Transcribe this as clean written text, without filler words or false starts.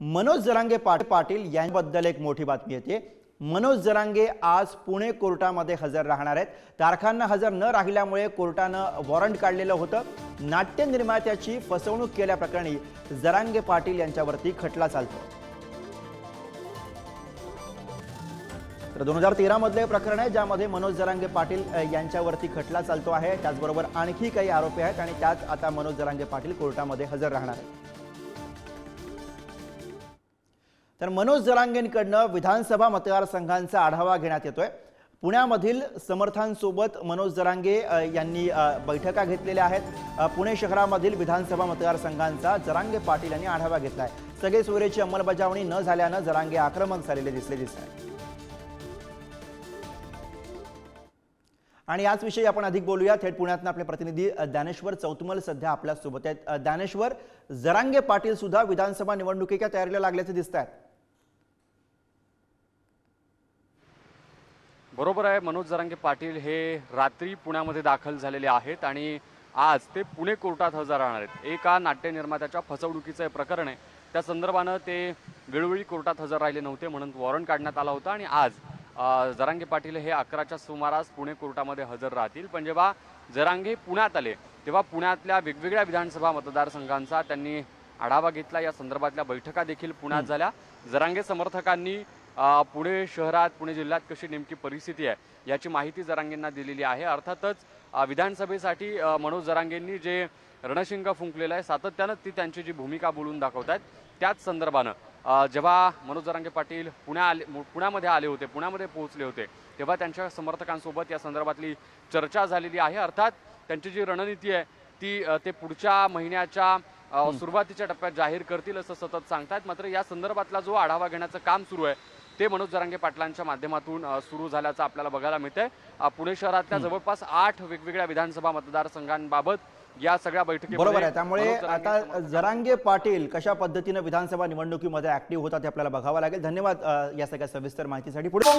मनोज जरांगे पाटील यांच्याबद्दल एक मोठी बातमी येते। मनोज जरांगे आज पुणे कोर्टामध्ये हजर राहणार आहेत। तारखांना हजर न राहिल्यामुळे कोर्टानं वॉरंट काढलेलं होतं। नाट्य निर्मात्याची फसवणूक केल्याप्रकरणी जरांगे पाटील यांच्यावरती खटला चालतो। तर 2013 मधले प्रकरण आहे ज्यामध्ये मनोज जरांगे पाटील यांच्यावरती खटला चालतो आहे। त्याचबरोबर आणखी काही आरोपी आहेत आणि त्यात आता मनोज जरांगे पाटील कोर्टामध्ये हजर राहणार आहेत। तर मनोज जरांगेंकडनं विधानसभा मतदारसंघांचा आढावा घेण्यात येतोय। पुण्यामधील समर्थांसोबत मनोज जरांगे यांनी बैठका घेतलेल्या आहेत। पुणे शहरामधील विधानसभा मतदारसंघांचा जरांगे पाटील यांनी आढावा घेतलाय। सगळे सोयरेची अंमलबजावणी न झाल्यानं जरांगे आक्रमक झालेले दिसत आहेत। आणि याच विषयी आपण अधिक बोलूया। थेट पुण्यातून आपले प्रतिनिधी ज्ञानेश्वर चौतमल सध्या आपल्या सोबत आहेत। ज्ञानेश्वर, जरांगे पाटील सुद्धा विधानसभा निवडणुकीच्या तयारीला लागल्याचे दिसत आहेत। बरोबर आहे, मनोज जरांगे पाटील हे रात्री पुण्यामध्ये दाखल झालेले आहेत आणि आज ते पुणे कोर्टात हजर राहणार आहेत। एका नाट्य निर्मात्याच्या फसवणुकीचं प्रकरण आहे, त्या संदर्भानं ते वेळोवेळी कोर्टात हजर राहिले नव्हते म्हणून वॉरंट काढण्यात आला होता आणि आज जरांगे पाटील हे 11च्या सुमारास पुणे कोर्टामध्ये हजर राहतील। पण जेव्हा जरांगे पुण्यात आले तेव्हा पुण्यातल्या वेगवेगळ्या विधानसभा मतदारसंघांचा त्यांनी आढावा घेतला। या संदर्भातल्या बैठका देखील पुण्यात झाल्या। जरांगे समर्थकांनी पुणे शहरात, पुणे जिल्ह्यात कशी नेमकी परिस्थिती आहे याची माहिती जरांगेंना दिलेली आहे। अर्थातच विधानसभेसाठी मनोज जरांगेंनी जे रणशिंग फुंकलेलं आहे, सातत्यानं ती त्यांची जी भूमिका बोलून दाखवतात, त्याच संदर्भानं जेव्हा मनोज जरांगे पाटील पुण्यामध्ये आले होते, पुण्यामध्ये पोहोचले होते, तेव्हा त्यांच्या समर्थकांसोबत या संदर्भातली चर्चा झालेली आहे। अर्थात त्यांची जी रणनीती आहे ती ते पुढच्या महिन्याच्या सुरुवातीच्या टप्प्यात जाहीर करतील असं सतत सांगतात। मात्र या संदर्भातला जो आढावा घेण्याचं काम सुरू आहे ते मनोज जरांगे पाटलांच्या माध्यमातून सुरू झाल्याचं आपल्याला बघायला मिळतंय। पुणे शहरातल्या जवळपास 8 वेगवेगळ्या विधानसभा मतदारसंघांबाबत या सगळ्या बैठकी बरोबर आहे। त्यामुळे आता जरांगे पाटील कशा पद्धतीने विधानसभा निवडणुकीमध्ये ऍक्टिव्ह होतात हे आपल्याला बघावं लागेल। धन्यवाद या सगळ्या सविस्तर माहितीसाठी। पुढे